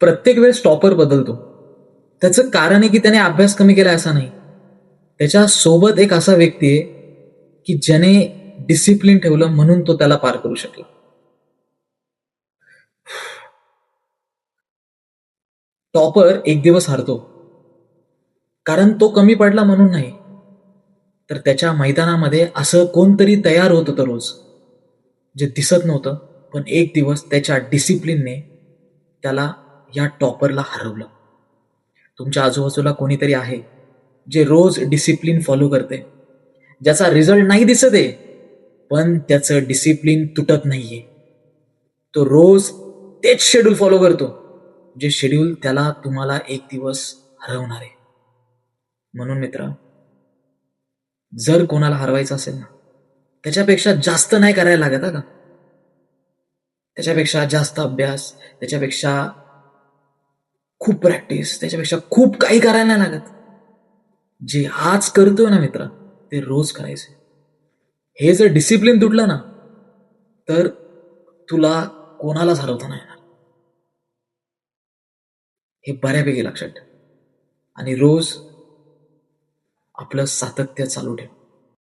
प्रत्येक वेळेस टॉपर बदलतो. त्याचं कारण आहे की त्याने अभ्यास कमी केला असं नाही. त्याच्या सोबत एक असा व्यक्ती आहे की ज्याने डिसिप्लिन ठेवलं म्हणून तो त्याला पार करू शकला. टॉपर एक दिवस हरतो, कारण तो कमी पडला म्हणून नाही, तर त्याच्या मैदानामध्ये असं कोणतरी तयार होत होतं रोज, जे दिसत नव्हतं, पण एक दिवस त्याच्या डिसिप्लिनने त्याला या टॉपरला हरवलं. तुमच्या आजूबाजूला कोणीतरी आहे जे रोज डिसिप्लिन फॉलो करते, ज्याचा रिझल्ट नाही दिसत आहे, पण त्याचं डिसिप्लिन तुटत नाहीये. तो रोज तेच शेड्यूल फॉलो करतो, जे शेड्यूल त्याला तुम्हाला एक दिवस हरवणार आहे. म्हणून मित्र, जर कोणाला हरवायचं असेल ना, त्याच्यापेक्षा जास्त नाही करायला लागत का, त्याच्यापेक्षा जास्त अभ्यास, त्याच्यापेक्षा खूप प्रॅक्टिस, त्याच्यापेक्षा खूप काही करायला नाही लागत. जे आज करतोय ना मित्र, ते रोज करायचे. हे जर डिसिप्लिन तुटलं ना, तर तुला कोणालाच हरवता नाही येणार. हे बऱ्यापैकी लक्षात ठेव आणि रोज आपलं सातत्य चालू ठेव.